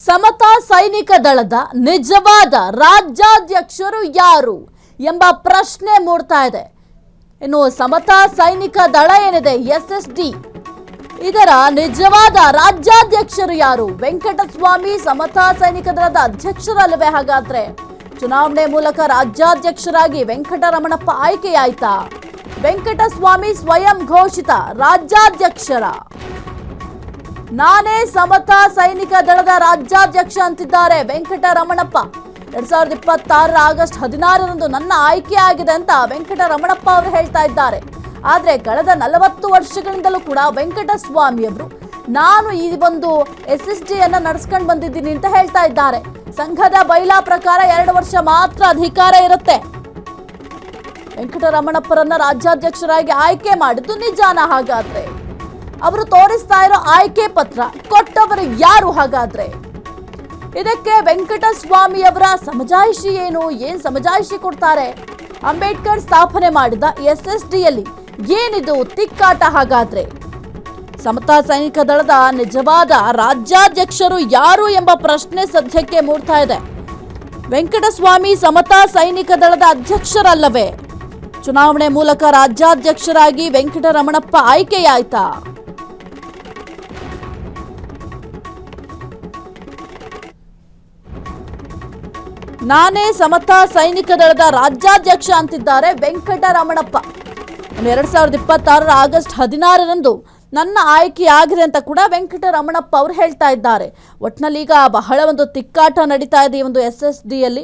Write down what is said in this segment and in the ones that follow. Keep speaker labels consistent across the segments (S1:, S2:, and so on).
S1: ಸಮತಾ ಸೈನಿಕ ದಳದ ನಿಜವಾದ ರಾಜ್ಯಾಧ್ಯಕ್ಷರು ಯಾರು ಎಂಬ ಪ್ರಶ್ನೆ ಮೂಡ್ತಾ ಇದೆ. ಇನ್ನು ಸಮತಾ ಸೈನಿಕ ದಳ ಏನಿದೆ SSD, ಇದರ ನಿಜವಾದ ರಾಜ್ಯಾಧ್ಯಕ್ಷರು ಯಾರು? ವೆಂಕಟಸ್ವಾಮಿ ಸಮತಾ ಸೈನಿಕ ದಳದ ಅಧ್ಯಕ್ಷರಲ್ಲವೇ? ಹಾಗಾದ್ರೆ ಚುನಾವಣೆ ಮೂಲಕ ರಾಜ್ಯಾಧ್ಯಕ್ಷರಾಗಿ ವೆಂಕಟರಮಣಪ್ಪ ಆಯ್ಕೆಯಾಯ್ತಾ? ವೆಂಕಟಸ್ವಾಮಿ ಸ್ವಯಂ ಘೋಷಿತ ರಾಜ್ಯಾಧ್ಯಕ್ಷರ? ನಾನೇ ಸಮತಾ ಸೈನಿಕ ದಳದ ರಾಜ್ಯಾಧ್ಯಕ್ಷ ಅಂತಿದ್ದಾರೆ ವೆಂಕಟರಮಣಪ್ಪ. 2026 ಆಗಸ್ಟ್ 16ರಂದು ನನ್ನ ಆಯ್ಕೆ ಆಗಿದೆ ಅಂತ ವೆಂಕಟರಮಣಪ್ಪ ಅವರು ಹೇಳ್ತಾ ಇದ್ದಾರೆ. ಆದ್ರೆ ಕಳೆದ 40 ವರ್ಷಗಳಿಂದಲೂ ಕೂಡ ವೆಂಕಟಸ್ವಾಮಿ ಅವರು ನಾನು ಈ ಒಂದು SSD ಅನ್ನ ನಡೆಸ್ಕೊಂಡು ಬಂದಿದ್ದೀನಿ ಅಂತ ಹೇಳ್ತಾ ಇದ್ದಾರೆ. ಸಂಘದ ಬೈಲಾ ಪ್ರಕಾರ 2 ವರ್ಷ ಮಾತ್ರ ಅಧಿಕಾರ ಇರುತ್ತೆ. ವೆಂಕಟರಮಣಪ್ಪರನ್ನ ರಾಜ್ಯಾಧ್ಯಕ್ಷರಾಗಿ ಆಯ್ಕೆ ಮಾಡಿದ್ದು ನಿಜಾನ? ಹಾಗಾದ್ರೆ ಅವರು ತೋರಿಸ್ತಾ ಇರೋ ಆಯ್ಕೆ ಪತ್ರ ಕೊಟ್ಟವರು ಯಾರು? ಹಾಗಾದ್ರೆ ಇದಕ್ಕೆ ವೆಂಕಟಸ್ವಾಮಿ ಅವರ ಸಮಜಾಯಿಷಿ ಏನು? ಏನ್ ಸಮಜಾಯಿಷಿ ಕೊಡ್ತಾರೆ? ಅಂಬೇಡ್ಕರ್ ಸ್ಥಾಪನೆ ಮಾಡಿದ SSDಯಲ್ಲಿ ಏನಿದು ತಿಕ್ಕಾಟ? ಹಾಗಾದ್ರೆ ಸಮತಾ ಸೈನಿಕ ದಳದ ನಿಜವಾದ ರಾಜ್ಯಾಧ್ಯಕ್ಷರು ಯಾರು ಎಂಬ ಪ್ರಶ್ನೆ ಸದ್ಯಕ್ಕೆ ಮೂಡ್ತಾ ಇದೆ. ವೆಂಕಟಸ್ವಾಮಿ ಸಮತಾ ಸೈನಿಕ ದಳದ ಅಧ್ಯಕ್ಷರಲ್ಲವೇ? ಚುನಾವಣೆ ಮೂಲಕ ರಾಜ್ಯಾಧ್ಯಕ್ಷರಾಗಿ ವೆಂಕಟರಮಣಪ್ಪ ಆಯ್ಕೆಯಾಯ್ತಾ? ನಾನೇ ಸಮತಾ ಸೈನಿಕ ದಳದ ರಾಜ್ಯಾಧ್ಯಕ್ಷ ಅಂತಿದ್ದಾರೆ ವೆಂಕಟರಮಣಪ್ಪ. 2026 ಆಗಸ್ಟ್ 16ರಂದು ನನ್ನ ಆಯ್ಕೆ ಆಗಿದೆ ಅಂತ ಕೂಡ ವೆಂಕಟರಮಣಪ್ಪ ಅವರು ಹೇಳ್ತಾ ಇದ್ದಾರೆ. ಒಟ್ನಲ್ಲಿ ಈಗ ಬಹಳ ಒಂದು ತಿಕ್ಕಾಟ ನಡೀತಾ ಇದೆ ಈ ಒಂದು SSDಯಲ್ಲಿ.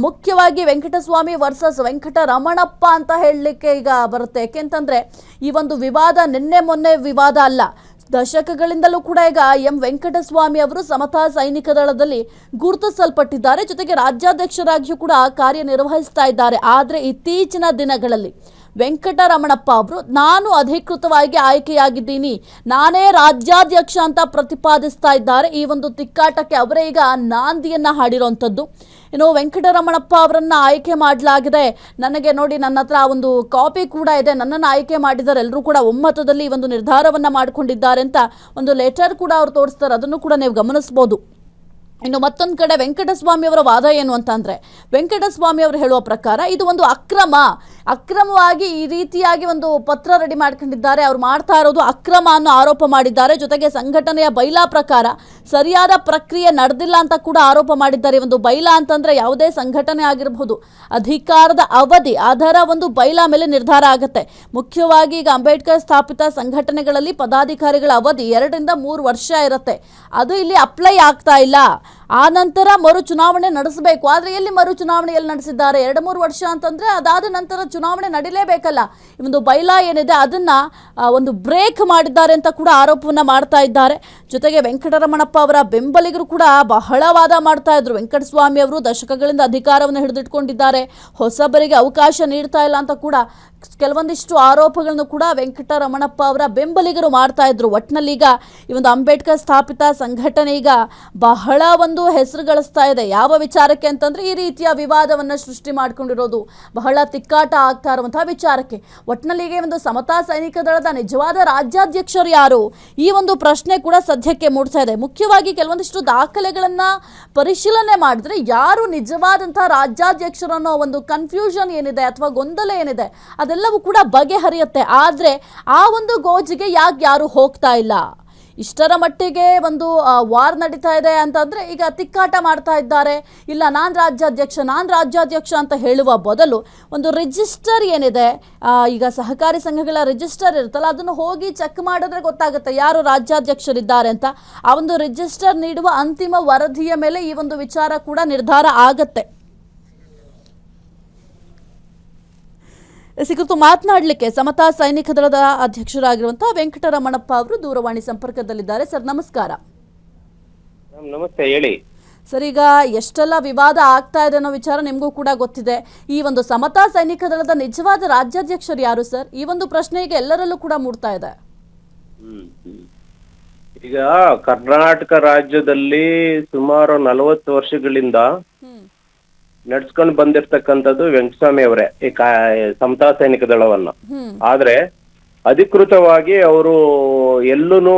S1: ಮುಖ್ಯವಾಗಿ ವೆಂಕಟಸ್ವಾಮಿ ವರ್ಸಸ್ ವೆಂಕಟರಮಣಪ್ಪ ಅಂತ ಹೇಳಲಿಕ್ಕೆ ಈಗ ಬರುತ್ತೆ. ಯಾಕೆಂತಂದ್ರೆ ಈ ಒಂದು ವಿವಾದ ನಿನ್ನೆ ಮೊನ್ನೆ ವಿವಾದ ಅಲ್ಲ, ದಶಕಗಳಿಂದಲೂ ಕೂಡ ಈಗ ವೆಂಕಟಸ್ವಾಮಿ ಅವರು ಸಮತಾ ಸೈನಿಕ ದಳದಲ್ಲಿ ಗುರುತಿಸಲ್ಪಟ್ಟಿದ್ದಾರೆ. ಜೊತೆಗೆ ರಾಜ್ಯಾಧ್ಯಕ್ಷರಾಗಿಯೂ ಕೂಡ ಕಾರ್ಯನಿರ್ವಹಿಸ್ತಾ ಇದ್ದಾರೆ. ಆದರೆ ಇತ್ತೀಚಿನ ದಿನಗಳಲ್ಲಿ ವೆಂಕಟರಮಣಪ್ಪ ಅವರು ನಾನು ಅಧಿಕೃತವಾಗಿ ಆಯ್ಕೆಯಾಗಿದ್ದೀನಿ, ನಾನೇ ರಾಜ್ಯಾಧ್ಯಕ್ಷ ಅಂತ ಪ್ರತಿಪಾದಿಸ್ತಾ ಇದ್ದಾರೆ. ಈ ಒಂದು ತಿಕ್ಕಾಟಕ್ಕೆ ಅವರೇ ಈಗ ನಾಂದಿಯನ್ನ ಹಾಡಿರುವಂಥದ್ದು. ಇನ್ನು ವೆಂಕಟರಮಣಪ್ಪ ಅವರನ್ನ ಆಯ್ಕೆ ಮಾಡಲಾಗಿದೆ, ನನಗೆ ನೋಡಿ ನನ್ನ ಹತ್ರ ಒಂದು ಕಾಪಿ ಕೂಡ ಇದೆ, ನನ್ನನ್ನು ಆಯ್ಕೆ ಮಾಡಿದ್ದಾರೆ, ಎಲ್ಲರೂ ಕೂಡ ಒಮ್ಮತದಲ್ಲಿ ಈ ಒಂದು ನಿರ್ಧಾರವನ್ನ ಮಾಡಿಕೊಂಡಿದ್ದಾರೆ ಅಂತ ಒಂದು ಲೆಟರ್ ಕೂಡ ಅವ್ರು ತೋರಿಸ್ತಾರೆ. ಅದನ್ನು ಕೂಡ ನೀವು ಗಮನಿಸಬಹುದು. ಇನ್ನು ಮತ್ತೊಂದು ಕಡೆ ವೆಂಕಟಸ್ವಾಮಿ ಅವರ ವಾದ ಏನು ಅಂತಂದ್ರೆ, ವೆಂಕಟಸ್ವಾಮಿ ಅವರು ಹೇಳುವ ಪ್ರಕಾರ ಇದು ಒಂದು ಅಕ್ರಮವಾಗಿ ಈ ರೀತಿಯಾಗಿ ಒಂದು ಪತ್ರ ರೆಡಿ ಮಾಡ್ಕೊಂಡಿದ್ದಾರೆ, ಅವ್ರು ಮಾಡ್ತಾ ಇರೋದು ಅಕ್ರಮ ಅನ್ನೋ ಆರೋಪ ಮಾಡಿದ್ದಾರೆ. ಜೊತೆಗೆ ಸಂಘಟನೆಯ ಬೈಲಾ ಪ್ರಕಾರ ಸರಿಯಾದ ಪ್ರಕ್ರಿಯೆ ನಡೆದಿಲ್ಲ ಅಂತ ಕೂಡ ಆರೋಪ ಮಾಡಿದ್ದಾರೆ. ಒಂದು ಬೈಲಾ ಅಂತಂದ್ರೆ ಯಾವುದೇ ಸಂಘಟನೆ ಆಗಿರಬಹುದು, ಅಧಿಕಾರದ ಅವಧಿ ಅದರ ಒಂದು ಬೈಲಾ ಮೇಲೆ ನಿರ್ಧಾರ ಆಗುತ್ತೆ. ಮುಖ್ಯವಾಗಿ ಈಗ ಅಂಬೇಡ್ಕರ್ ಸ್ಥಾಪಿತ ಸಂಘಟನೆಗಳಲ್ಲಿ ಪದಾಧಿಕಾರಿಗಳ ಅವಧಿ 2 ರಿಂದ 3 ವರ್ಷ ಇರುತ್ತೆ. ಅದು ಇಲ್ಲಿ ಅಪ್ಲೈ ಆಗ್ತಾ ಇಲ್ಲ. ಆ ನಂತರ ಮರು ಚುನಾವಣೆ ನಡೆಸಬೇಕು. ಆದರೆ ಎಲ್ಲಿ ಮರು ಚುನಾವಣೆ ಎಲ್ಲಿ ನಡೆಸಿದ್ದಾರೆ? 2-3 ವರ್ಷ ಅಂತಂದ್ರೆ ಅದಾದ ನಂತರ ಚುನಾವಣೆ ನಡೀಲೇಬೇಕಲ್ಲ. ಈ ಒಂದು ಬೈಲಾ ಏನಿದೆ ಅದನ್ನ ಒಂದು ಬ್ರೇಕ್ ಮಾಡಿದ್ದಾರೆ ಅಂತ ಕೂಡ ಆರೋಪವನ್ನ ಮಾಡ್ತಾ ಇದ್ದಾರೆ. ಜೊತೆಗೆ ವೆಂಕಟರಮಣಪ್ಪ ಅವರ ಬೆಂಬಲಿಗರು ಕೂಡ ಬಹಳ ವಾದ ಮಾಡ್ತಾ ಇದ್ರು. ವೆಂಕಟಸ್ವಾಮಿ ಅವರು ದಶಕಗಳಿಂದ ಅಧಿಕಾರವನ್ನು ಹಿಡಿದಿಟ್ಕೊಂಡಿದ್ದಾರೆ, ಹೊಸಬರಿಗೆ ಅವಕಾಶ ನೀಡ್ತಾ ಇಲ್ಲ ಅಂತ ಕೂಡ ಕೆಲವೊಂದಿಷ್ಟು ಆರೋಪಗಳನ್ನು ಕೂಡ ವೆಂಕಟರಮಣಪ್ಪ ಅವರ ಬೆಂಬಲಿಗರು ಮಾಡ್ತಾ ಇದ್ರು. ಒಟ್ಟಿನಲ್ಲಿ ಈಗ ಈ ಒಂದು ಅಂಬೇಡ್ಕರ್ ಸ್ಥಾಪಿತ ಸಂಘಟನೆ ಈಗ ಬಹಳ ಒಂದು ಹೆಸರು ಗಳಿಸ್ತಾ ಇದೆ. ಯಾವ ವಿಚಾರಕ್ಕೆ ಅಂತಂದ್ರೆ ಈ ರೀತಿಯ ವಿವಾದವನ್ನ ಸೃಷ್ಟಿ ಮಾಡ್ಕೊಂಡಿರೋದು, ಬಹಳ ತಿಕ್ಕಾಟ ಆಗ್ತಾ ಇರುವಂತಹ ವಿಚಾರಕ್ಕೆ. ಒಟ್ಟಿನಲ್ಲಿ ಈಗ ಒಂದು ಸಮತಾ ಸೈನಿಕ ದಳದ ನಿಜವಾದ ರಾಜ್ಯಾಧ್ಯಕ್ಷರು ಯಾರು? ಈ ಒಂದು ಪ್ರಶ್ನೆ ಕೂಡ ಸದ್ಯಕ್ಕೆ ಮೂಡ್ತಾ ಇದೆ. ಮುಖ್ಯವಾಗಿ ಕೆಲವೊಂದಿಷ್ಟು ದಾಖಲೆಗಳನ್ನ ಪರಿಶೀಲನೆ ಮಾಡಿದ್ರೆ ಯಾರು ನಿಜವಾದಂತಹ ರಾಜ್ಯಾಧ್ಯಕ್ಷರು ಅನ್ನೋ ಒಂದು ಕನ್ಫ್ಯೂಷನ್ ಏನಿದೆ ಅಥವಾ ಗೊಂದಲ ಏನಿದೆ ಅದೆಲ್ಲವೂ ಕೂಡ ಬಗೆಹರಿಯುತ್ತೆ. ಆದ್ರೆ ಆ ಒಂದು ಗೋಜಿಗೆ ಯಾರು ಹೋಗ್ತಾ ಇಲ್ಲ? ಇಷ್ಟರ ಮಟ್ಟಿಗೆ ಒಂದು ವಾರ್ ನಡೀತಾ ಇದೆ ಅಂತಂದ್ರೆ ಈಗ ತಿಕ್ಕಾಟ ಮಾಡ್ತಾ ಇದ್ದಾರೆ. ಇಲ್ಲ ನಾನು ರಾಜ್ಯಾಧ್ಯಕ್ಷ ಅಂತ ಹೇಳುವ ಬದಲು ಒಂದು ರಿಜಿಸ್ಟರ್ ಏನಿದೆ, ಈಗ ಸಹಕಾರಿ ಸಂಘಗಳ ರಿಜಿಸ್ಟರ್ ಇರುತ್ತಲ್ಲ, ಅದನ್ನು ಹೋಗಿ ಚೆಕ್ ಮಾಡಿದ್ರೆ ಗೊತ್ತಾಗುತ್ತೆ ಯಾರು ರಾಜ್ಯಾಧ್ಯಕ್ಷರಿದ್ದಾರೆ ಅಂತ. ಆ ಒಂದು ರಿಜಿಸ್ಟರ್ ನೀಡುವ ಅಂತಿಮ ವರದಿಯ ಮೇಲೆ ಈ ಒಂದು ವಿಚಾರ ಕೂಡ ನಿರ್ಧಾರ ಆಗತ್ತೆ. ಕುರಿತು ಮಾತನಾಡಲಿಕ್ಕೆ ಸಮತಾ ಸೈನಿಕ ದಳದ ಅಧ್ಯಕ್ಷರಾಗಿರುವಂತಹ ವೆಂಕಟರಮಣಪ್ಪ ಅವರು ದೂರವಾಣಿ ಸಂಪರ್ಕದಲ್ಲಿದ್ದಾರೆ. ಸರ್ ನಮಸ್ಕಾರ.
S2: ನಮಸ್ತೆ, ಹೇಳಿ
S1: ಸರ್. ಈಗ ಎಷ್ಟೆಲ್ಲ ವಿವಾದ ಆಗ್ತಾ ಇದೆ ಅನ್ನೋ ವಿಚಾರ ನಿಮಗೂ ಕೂಡ ಗೊತ್ತಿದೆ. ಈ ಒಂದು ಸಮತಾ ಸೈನಿಕ ದಳದ ನಿಜವಾದ ರಾಜ್ಯಾಧ್ಯಕ್ಷರು ಯಾರು ಸರ್? ಈ ಒಂದು ಪ್ರಶ್ನೆ ಈಗ ಎಲ್ಲರಲ್ಲೂ ಕೂಡ ಮೂಡ್ತಾ ಇದೆ.
S2: ಈಗ ಕರ್ನಾಟಕ ರಾಜ್ಯದಲ್ಲಿ ಸುಮಾರು 40 ವರ್ಷಗಳಿಂದ ನಡ್ಸ್ಕೊಂಡು ಬಂದಿರ್ತಕ್ಕಂಥದ್ದು ವೆಂಕಟಸ್ವಾಮಿ ಅವರೇ ಈ ಸಮತಾ ಸೈನಿಕ ದಳವನ್ನ. ಆದ್ರೆ ಅಧಿಕೃತವಾಗಿ ಅವರು ಎಲ್ಲೂ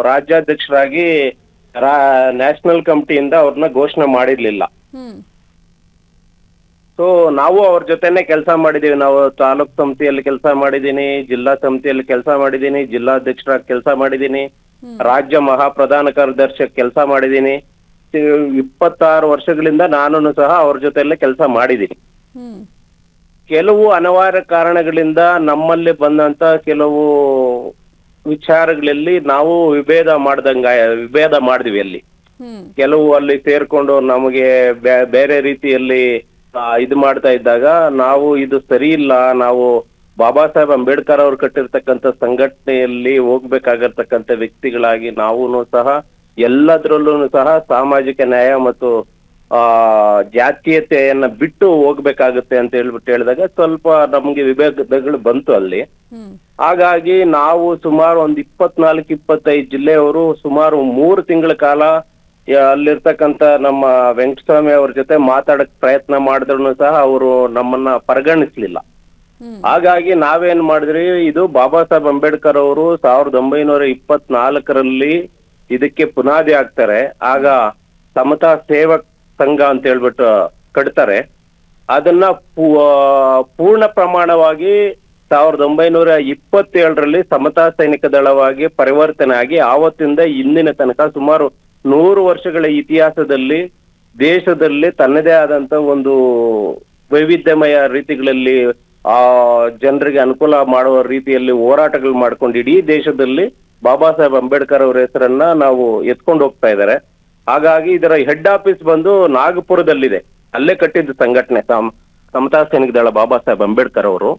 S2: ರಾಜ್ಯಾಧ್ಯಕ್ಷರಾಗಿ ನ್ಯಾಷನಲ್ ಕಮಿಟಿಯಿಂದ ಅವ್ರನ್ನ ಘೋಷಣೆ ಮಾಡಿರ್ಲಿಲ್ಲ.
S1: ಹ್ಮ್
S2: ಸೊ ನಾವು ಅವ್ರ ಜೊತೆನೆ ಕೆಲಸ ಮಾಡಿದೀವಿ. ನಾವು ತಾಲೂಕ್ ಸಮಿತಿಯಲ್ಲಿ ಕೆಲಸ ಮಾಡಿದ್ದೀನಿ, ಜಿಲ್ಲಾ ಸಮಿತಿಯಲ್ಲಿ ಕೆಲಸ ಮಾಡಿದ್ದೀನಿ, ಜಿಲ್ಲಾಧ್ಯಕ್ಷರಾಗಿ ಕೆಲಸ ಮಾಡಿದ್ದೀನಿ, ರಾಜ್ಯ ಮಹಾಪ್ರಧಾನ ಕಾರ್ಯದರ್ಶಿ ಕೆಲಸ ಮಾಡಿದ್ದೀನಿ. 26 ವರ್ಷಗಳಿಂದ ನಾನು ಸಹ ಅವ್ರ ಜೊತೆಯಲ್ಲೇ ಕೆಲಸ ಮಾಡಿದ್ದೀನಿ.
S1: ಹ್ಮ್
S2: ಕೆಲವು ಅನಿವಾರ್ಯ ಕಾರಣಗಳಿಂದ ನಮ್ಮಲ್ಲಿ ಬಂದಂತ ಕೆಲವು ವಿಚಾರಗಳಲ್ಲಿ ನಾವು ವಿಭೇದ ಮಾಡಿದ್ವಿ. ಅಲ್ಲಿ
S1: ಹ್ಮ್
S2: ಕೆಲವು ಅಲ್ಲಿ ಸೇರ್ಕೊಂಡು ನಮಗೆ ಬೇರೆ ರೀತಿಯಲ್ಲಿ ಇದು ಮಾಡ್ತಾ ಇದ್ದಾಗ ನಾವು ಇದು ಸರಿ ಇಲ್ಲ, ನಾವು ಬಾಬಾ ಸಾಹೇಬ್ ಅಂಬೇಡ್ಕರ್ ಅವ್ರು ಕಟ್ಟಿರ್ತಕ್ಕಂಥ ಸಂಘಟನೆಯಲ್ಲಿ ಹೋಗ್ಬೇಕಾಗಿರ್ತಕ್ಕಂಥ ವ್ಯಕ್ತಿಗಳಾಗಿ ನಾವು ಸಹ ಎಲ್ಲದರಲ್ಲೂ ಸಹ ಸಾಮಾಜಿಕ ನ್ಯಾಯ ಮತ್ತು ಜಾತೀಯತೆಯನ್ನ ಬಿಟ್ಟು ಹೋಗ್ಬೇಕಾಗುತ್ತೆ ಅಂತ ಹೇಳಿದಾಗ ಸ್ವಲ್ಪ ನಮ್ಗೆ ವಿಭೇದಗಳು ಬಂತು ಅಲ್ಲಿ.
S1: ಹ್ಮ್
S2: ಹಾಗಾಗಿ ನಾವು ಸುಮಾರು ಒಂದು 24-25 ಜಿಲ್ಲೆಯವರು ಸುಮಾರು 3 ತಿಂಗಳ ಕಾಲ ಅಲ್ಲಿರ್ತಕ್ಕಂಥ ನಮ್ಮ ವೆಂಕಟಸ್ವಾಮಿ ಅವ್ರ ಜೊತೆ ಮಾತಾಡಕ್ ಪ್ರಯತ್ನ ಮಾಡಿದ್ರು ಸಹ ಅವರು ನಮ್ಮನ್ನ ಪರಿಗಣಿಸ್ಲಿಲ್ಲ. ಹಾಗಾಗಿ ನಾವೇನ್ ಮಾಡಿದ್ರಿ, ಇದು ಬಾಬಾ ಸಾಹೇಬ್ ಅಂಬೇಡ್ಕರ್ ಅವರು 1924ರಲ್ಲಿ ಇದಕ್ಕೆ ಪುನಾದಿ ಹಾಕ್ತಾರೆ. ಆಗ ಸಮತಾ ಸೇವಕ್ ಸಂಘ ಅಂತ ಹೇಳ್ಬಿಟ್ಟು ಕಟ್ತಾರೆ. ಅದನ್ನ ಪೂರ್ಣ ಪ್ರಮಾಣವಾಗಿ 1927ರಲ್ಲಿ ಸಮತಾ ಸೈನಿಕ ದಳವಾಗಿ ಪರಿವರ್ತನೆ ಆಗಿ ಆವತ್ತಿಂದ ಇಂದಿನ ತನಕ ಸುಮಾರು 100 ವರ್ಷಗಳ ಇತಿಹಾಸದಲ್ಲಿ ದೇಶದಲ್ಲಿ ತನ್ನದೇ ಆದಂತ ಒಂದು ವೈವಿಧ್ಯಮಯ ರೀತಿಗಳಲ್ಲಿ ಜನರಿಗೆ ಅನುಕೂಲ ಮಾಡುವ ರೀತಿಯಲ್ಲಿ ಹೋರಾಟಗಳು ಮಾಡ್ಕೊಂಡು ಇಡೀ ದೇಶದಲ್ಲಿ ಬಾಬಾ ಸಾಹೇಬ್ ಅಂಬೇಡ್ಕರ್ ಅವರ ಹೆಸರನ್ನ ನಾವು ಎತ್ಕೊಂಡು ಹೋಗ್ತಾ ಇದ್ದಾರೆ. ಹಾಗಾಗಿ ಇದರ ಹೆಡ್ ಆಫೀಸ್ ಬಂದು ನಾಗಪುರದಲ್ಲಿದೆ. ಅಲ್ಲೇ ಕಟ್ಟಿದ್ದು ಸಂಘಟನೆ ಸಮತಾ ಸೈನಿಕ ದಳ ಬಾಬಾ ಸಾಹೇಬ್ ಅಂಬೇಡ್ಕರ್ ಅವರು.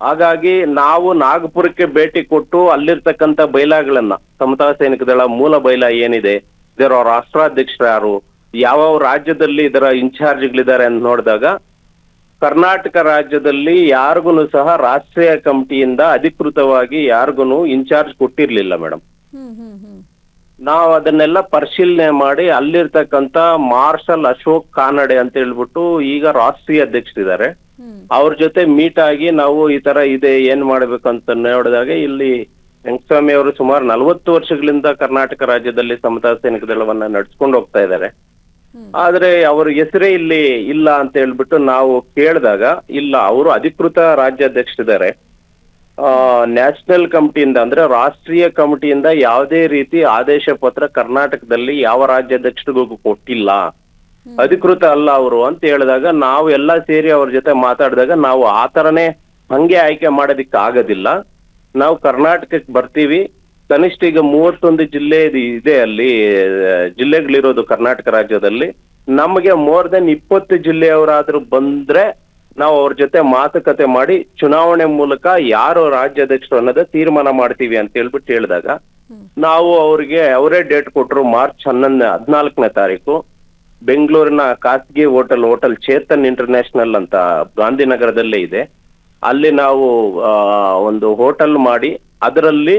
S2: ಹಾಗಾಗಿ ನಾವು ನಾಗಪುರಕ್ಕೆ ಭೇಟಿ ಕೊಟ್ಟು ಅಲ್ಲಿರ್ತಕ್ಕಂಥ ಬೈಲಾಗಳನ್ನ, ಸಮತಾ ಸೈನಿಕ ದಳ ಮೂಲ ಬೈಲ ಏನಿದೆ, ಇದರ ರಾಷ್ಟ್ರಾಧ್ಯಕ್ಷರು ಯಾರು, ಯಾವ ರಾಜ್ಯದಲ್ಲಿ ಇದರ ಇನ್ಚಾರ್ಜ್ಗಳಿದ್ದಾರೆ ಅಂತ ನೋಡಿದಾಗ ಕರ್ನಾಟಕ ರಾಜ್ಯದಲ್ಲಿ ಯಾರಿಗೂ ಸಹ ರಾಷ್ಟ್ರೀಯ ಕಮಿಟಿಯಿಂದ ಅಧಿಕೃತವಾಗಿ ಯಾರಿಗೂ ಇನ್ಚಾರ್ಜ್ ಕೊಟ್ಟಿರ್ಲಿಲ್ಲ ಮೇಡಮ್. ನಾವು ಅದನ್ನೆಲ್ಲ ಪರಿಶೀಲನೆ ಮಾಡಿ ಅಲ್ಲಿರ್ತಕ್ಕಂಥ ಮಾರ್ಷಲ್ ಅಶೋಕ್ ಕಾನಡೆ ಅಂತ ಹೇಳ್ಬಿಟ್ಟು ಈಗ ರಾಷ್ಟ್ರೀಯ ಅಧ್ಯಕ್ಷರಿದ್ದಾರೆ, ಅವ್ರ ಜೊತೆ ಮೀಟ್ ಆಗಿ ನಾವು ಈ ತರ ಇದೆ ಏನ್ ಮಾಡ್ಬೇಕಂತ ನೋಡಿದಾಗ ಇಲ್ಲಿ ವೆಂಕಟಸ್ವಾಮಿ ಅವರು ಸುಮಾರು 40 ವರ್ಷಗಳಿಂದ ಕರ್ನಾಟಕ ರಾಜ್ಯದಲ್ಲಿ ಸಮತಾ ಸೈನಿಕ ದಳವನ್ನ ನಡ್ಸ್ಕೊಂಡು ಹೋಗ್ತಾ ಇದ್ದಾರೆ. ಆದ್ರೆ ಅವ್ರ ಹೆಸರೇ ಇಲ್ಲಿ ಇಲ್ಲ ಅಂತ ಹೇಳ್ಬಿಟ್ಟು ನಾವು ಕೇಳಿದಾಗ, ಇಲ್ಲ ಅವರು ಅಧಿಕೃತ ರಾಜ್ಯಾಧ್ಯಕ್ಷರಿದ್ದಾರೆ, ನ್ಯಾಷನಲ್ ಕಮಿಟಿಯಿಂದ ಅಂದ್ರೆ ರಾಷ್ಟ್ರೀಯ ಕಮಿಟಿಯಿಂದ ಯಾವುದೇ ರೀತಿ ಆದೇಶ ಪತ್ರ ಕರ್ನಾಟಕದಲ್ಲಿ ಯಾವ ರಾಜ್ಯಾಧ್ಯಕ್ಷರಿಗೂ ಕೊಟ್ಟಿಲ್ಲ, ಅಧಿಕೃತ ಅಲ್ಲ ಅವರು ಅಂತ ಹೇಳಿದಾಗ ನಾವು ಎಲ್ಲ ಸೇರಿ ಅವ್ರ ಜೊತೆ ಮಾತಾಡಿದಾಗ ನಾವು ಆ ತರನೇ ಹಂಗೆ ಆಯ್ಕೆ ಮಾಡೋದಿಕ್ಕೆ ಆಗೋದಿಲ್ಲ, ನಾವು ಕರ್ನಾಟಕಕ್ಕೆ ಬರ್ತೀವಿ, ಕನಿಷ್ಠ ಈಗ 31 ಜಿಲ್ಲೆ ಇದೆ ಅಲ್ಲಿ ಜಿಲ್ಲೆಗಳಿರೋದು ಕರ್ನಾಟಕ ರಾಜ್ಯದಲ್ಲಿ, ನಮಗೆ ಮೋರ್ ದೆನ್ 20 ಜಿಲ್ಲೆಯವರಾದ್ರೂ ಬಂದ್ರೆ ನಾವು ಅವ್ರ ಜೊತೆ ಮಾತುಕತೆ ಮಾಡಿ ಚುನಾವಣೆ ಮೂಲಕ ಯಾರು ರಾಜ್ಯಾಧ್ಯಕ್ಷರು ಅನ್ನೋದ ತೀರ್ಮಾನ ಮಾಡ್ತೀವಿ ಅಂತ ಹೇಳ್ಬಿಟ್ಟು ಹೇಳಿದಾಗ ನಾವು ಅವ್ರಿಗೆ ಅವರೇ ಡೇಟ್ ಕೊಟ್ರು. ಮಾರ್ಚ್ 14ನೇ ತಾರೀಕು ಬೆಂಗಳೂರಿನ ಖಾಸಗಿ ಹೋಟೆಲ್ ಚೇತನ್ ಇಂಟರ್ನ್ಯಾಷನಲ್ ಅಂತ ಗಾಂಧಿನಗರದಲ್ಲೇ ಇದೆ, ಅಲ್ಲಿ ನಾವು ಒಂದು ಹೋಟೆಲ್ ಮಾಡಿ ಅದರಲ್ಲಿ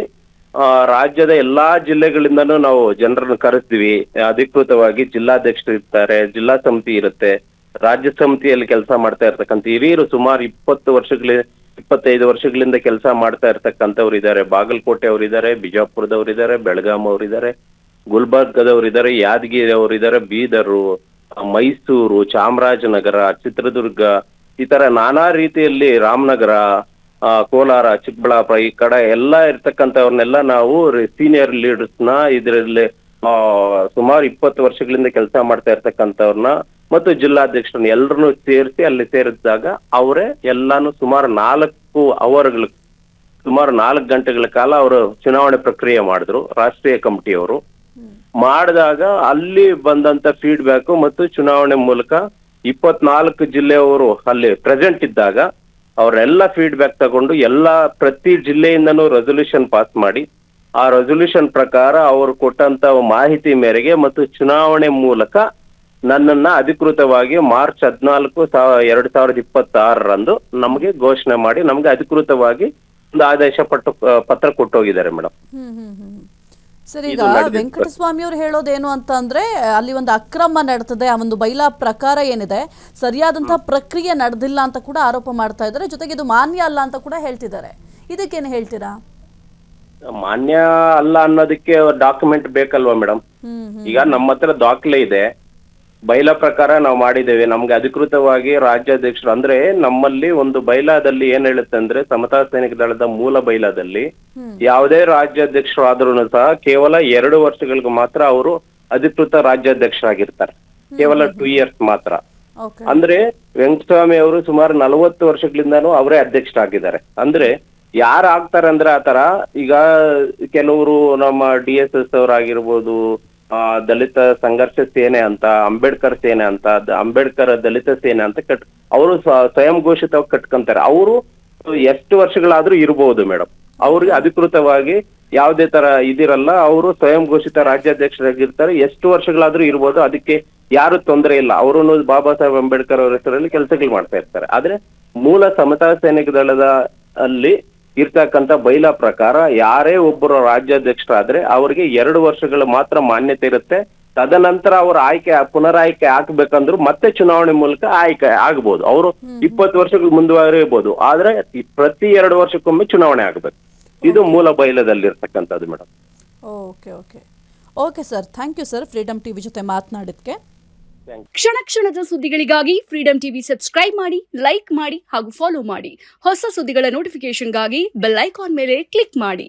S2: ರಾಜ್ಯದ ಎಲ್ಲಾ ಜಿಲ್ಲೆಗಳಿಂದನೂ ನಾವು ಜನರನ್ನು ಕರೆಸ್ತೀವಿ. ಅಧಿಕೃತವಾಗಿ ಜಿಲ್ಲಾಧ್ಯಕ್ಷರು ಇರ್ತಾರೆ, ಜಿಲ್ಲಾ ಸಮಿತಿ ಇರುತ್ತೆ, ರಾಜ್ಯ ಸಮಿತಿಯಲ್ಲಿ ಕೆಲಸ ಮಾಡ್ತಾ ಇರ್ತಕ್ಕಂಥ ಹಿರಿಯರು ಸುಮಾರು 25 ವರ್ಷಗಳಿಂದ ಕೆಲಸ ಮಾಡ್ತಾ ಇರ್ತಕ್ಕಂಥವ್ರು ಇದ್ದಾರೆ. ಬಾಗಲಕೋಟೆ ಅವರಿದ್ದಾರೆ, ಬಿಜಾಪುರದವರಿದ್ದಾರೆ, ಬೆಳಗಾಂ ಅವರಿದ್ದಾರೆ, ಗುಲ್ಬರ್ಗದವರಿದ್ದಾರೆ, ಯಾದಗಿರಿ ಅವರಿದ್ದಾರೆ, ಬೀದರು, ಮೈಸೂರು, ಚಾಮರಾಜನಗರ, ಚಿತ್ರದುರ್ಗ, ಈ ತರ ನಾನಾ ರೀತಿಯಲ್ಲಿ ರಾಮನಗರ, ಕೋಲಾರ, ಚಿಕ್ಕಬಳ್ಳಾಪುರ ಈ ಕಡೆ ಎಲ್ಲ ಇರ್ತಕ್ಕಂಥವ್ರನ್ನೆಲ್ಲ ನಾವು ಸೀನಿಯರ್ ಲೀಡರ್ಸ್ನ ಇದರಲ್ಲಿ ಸುಮಾರು 20 ವರ್ಷಗಳಿಂದ ಕೆಲಸ ಮಾಡ್ತಾ ಇರ್ತಕ್ಕಂಥವ್ರನ್ನ ಮತ್ತು ಜಿಲ್ಲಾಧ್ಯಕ್ಷರನ್ನ ಎಲ್ಲರನ್ನು ಸೇರಿಸಿ ಅಲ್ಲಿ ಸೇರಿಸಿದಾಗ ಅವರೇ ಎಲ್ಲಾನು ಸುಮಾರು 4 ಗಂಟೆಗಳ ಕಾಲ ಅವರು ಚುನಾವಣೆ ಪ್ರಕ್ರಿಯೆ ಮಾಡಿದ್ರು ರಾಷ್ಟ್ರೀಯ ಕಮಿಟಿಯವರು. ಮಾಡಿದಾಗ ಅಲ್ಲಿ ಬಂದಂತ ಫೀಡ್ಬ್ಯಾಕ್ ಮತ್ತು ಚುನಾವಣೆ ಮೂಲಕ 24 ಜಿಲ್ಲೆಯವರು ಅಲ್ಲಿ ಪ್ರೆಸೆಂಟ್ ಇದ್ದಾಗ ಅವರೆಲ್ಲ ಫೀಡ್ಬ್ಯಾಕ್ ತಗೊಂಡು ಪ್ರತಿ ಜಿಲ್ಲೆಯಿಂದನೂ ರೆಸೊಲ್ಯೂಷನ್ ಪಾಸ್ ಮಾಡಿ ಆ ರೆಸೊಲ್ಯೂಷನ್ ಪ್ರಕಾರ ಅವರು ಕೊಟ್ಟಂತ ಮಾಹಿತಿ ಮೇರೆಗೆ ಮತ್ತು ಚುನಾವಣೆ ಮೂಲಕ ನನ್ನನ್ನ ಅಧಿಕೃತವಾಗಿ ಮಾರ್ಚ್ 14, 2026ರಂದು ನಮಗೆ ಘೋಷಣೆ ಮಾಡಿ ನಮ್ಗೆ ಅಧಿಕೃತವಾಗಿ ಒಂದು ಆದೇಶ ಪತ್ರ ಕೊಟ್ಟೋಗಿದ್ದಾರೆ ಮೇಡಮ್.
S1: ಸರ್, ಈಗ ವೆಂಕಟಸ್ವಾಮಿ ಅವ್ರು ಹೇಳೋದೇನು ಅಂತ ಅಂದ್ರೆ ಅಲ್ಲಿ ಒಂದು ಅಕ್ರಮ ನಡೆದಿದೆ, ಆ ಒಂದು ಬೈಲಾ ಪ್ರಕಾರ ಏನಿದೆ ಸರಿಯಾದಂತಹ ಪ್ರಕ್ರಿಯೆ ನಡೆದಿಲ್ಲ ಅಂತ ಕೂಡ ಆರೋಪ ಮಾಡ್ತಾ ಇದ್ದಾರೆ. ಜೊತೆಗೆ ಇದು ಮಾನ್ಯ ಅಲ್ಲ ಅಂತ ಕೂಡ ಹೇಳ್ತಿದ್ದಾರೆ. ಇದಕ್ಕೇನು ಹೇಳ್ತೀರಾ?
S2: ಮಾನ್ಯ ಅಲ್ಲ ಅನ್ನೋದಕ್ಕೆ ಡಾಕ್ಯುಮೆಂಟ್ ಬೇಕಲ್ವಾ ಮೇಡಮ್? ಈಗ ನಮ್ಮ ಹತ್ರ ದಾಖಲೆ ಇದೆ, ಬೈಲಾ ಪ್ರಕಾರ ನಾವು ಮಾಡಿದ್ದೇವೆ. ನಮ್ಗೆ ಅಧಿಕೃತವಾಗಿ ರಾಜ್ಯಾಧ್ಯಕ್ಷರು ಅಂದ್ರೆ ನಮ್ಮಲ್ಲಿ ಒಂದು ಬೈಲಾದಲ್ಲಿ ಏನ್ ಹೇಳುತ್ತೆ ಅಂದ್ರೆ, ಸಮತಾ ಸೈನಿಕ ದಳದ ಮೂಲ ಬೈಲಾದಲ್ಲಿ ಯಾವುದೇ ರಾಜ್ಯಾಧ್ಯಕ್ಷರು ಆದ್ರೂ ಸಹ ಕೇವಲ 2 ವರ್ಷಗಳಿಗೆ ಮಾತ್ರ ಅವರು ಅಧಿಕೃತ ರಾಜ್ಯಾಧ್ಯಕ್ಷರಾಗಿರ್ತಾರೆ, ಕೇವಲ 2 years ಮಾತ್ರ. ಅಂದ್ರೆ ವೆಂಕಟಸ್ವಾಮಿ ಅವರು ಸುಮಾರು 40 ವರ್ಷಗಳಿಂದಾನು ಅವರೇ ಅಧ್ಯಕ್ಷರಾಗಿದ್ದಾರೆ. ಅಂದ್ರೆ ಯಾರು ಆಗ್ತಾರೆ ಅಂದ್ರೆ ಆತರ, ಈಗ ಕೆಲವರು ನಮ್ಮ DSS ಅವರಾಗಿರ್ಬೋದು, ದಲಿತ ಸಂಘರ್ಷ ಸೇನೆ ಅಂತ, ಅಂಬೇಡ್ಕರ್ ಸೇನೆ ಅಂತ, ಅಂಬೇಡ್ಕರ್ ದಲಿತ ಸೇನೆ ಅಂತ ಅವರು ಸ್ವಯಂ ಘೋಷಿತವಾಗಿ ಕಟ್ಕೊಂತಾರೆ. ಅವರು ಎಷ್ಟು ವರ್ಷಗಳಾದ್ರೂ ಇರ್ಬೋದು ಮೇಡಮ್. ಅವ್ರಿಗೆ ಅಧಿಕೃತವಾಗಿ ಯಾವುದೇ ತರ ಇದಿರಲ್ಲ, ಅವರು ಸ್ವಯಂ ಘೋಷಿತ ರಾಜ್ಯಾಧ್ಯಕ್ಷರಾಗಿರ್ತಾರೆ, ಎಷ್ಟು ವರ್ಷಗಳಾದ್ರೂ ಇರ್ಬೋದು, ಅದಕ್ಕೆ ಯಾರು ತೊಂದರೆ ಇಲ್ಲ. ಅವರು ಬಾಬಾ ಸಾಹೇಬ್ ಅಂಬೇಡ್ಕರ್ ಅವರ ಹೆಸರಲ್ಲಿ ಕೆಲಸಗಳು ಮಾಡ್ತಾ ಇರ್ತಾರೆ. ಆದ್ರೆ ಮೂಲ ಸಮತಾ ಸೈನಿಕ ದಳದ ಅಲ್ಲಿ ಇರ್ತಕ್ಕಂಥ ಬೈಲಾ ಪ್ರಕಾರ ಯಾರೇ ಒಬ್ಬರು ರಾಜ್ಯಾಧ್ಯಕ್ಷರಾದ್ರೆ ಅವ್ರಿಗೆ 2 ವರ್ಷಗಳು ಮಾತ್ರ ಮಾನ್ಯತೆ ಇರುತ್ತೆ. ತದನಂತರ ಅವ್ರ ಪುನರಾಯ್ಕೆ ಹಾಕ್ಬೇಕಂದ್ರು ಮತ್ತೆ ಚುನಾವಣೆ ಮೂಲಕ ಆಯ್ಕೆ ಆಗ್ಬೋದು. ಅವರು 20 ವರ್ಷಗಳು ಮುಂದುವರಿಬಹುದು, ಆದ್ರೆ ಪ್ರತಿ 2 ವರ್ಷಕ್ಕೊಮ್ಮೆ ಚುನಾವಣೆ ಆಗ್ಬೇಕು. ಇದು ಮೂಲ ಬೈಲಾದಲ್ಲಿ ಇರ್ತಕ್ಕಂಥದ್ದು madam.
S1: Okay sir, thank you sir, Freedom TV ಜೊತೆ ಮಾತನಾಡಿದ್ಕೆ.
S3: ಕ್ಷಣ ಕ್ಷಣದ ಸುದ್ದಿಗಳಿಗಾಗಿ ಫ್ರೀಡಮ್ ಟಿವಿ ಸಬ್ಸ್ಕ್ರೈಬ್ ಮಾಡಿ, ಲೈಕ್ ಮಾಡಿ ಹಾಗೂ ಫಾಲೋ ಮಾಡಿ. ಹೊಸ ಸುದ್ದಿಗಳ ನೋಟಿಫಿಕೇಶನ್ಗಾಗಿ ಬೆಲ್ ಐಕಾನ್ ಮೇಲೆ ಕ್ಲಿಕ್ ಮಾಡಿ.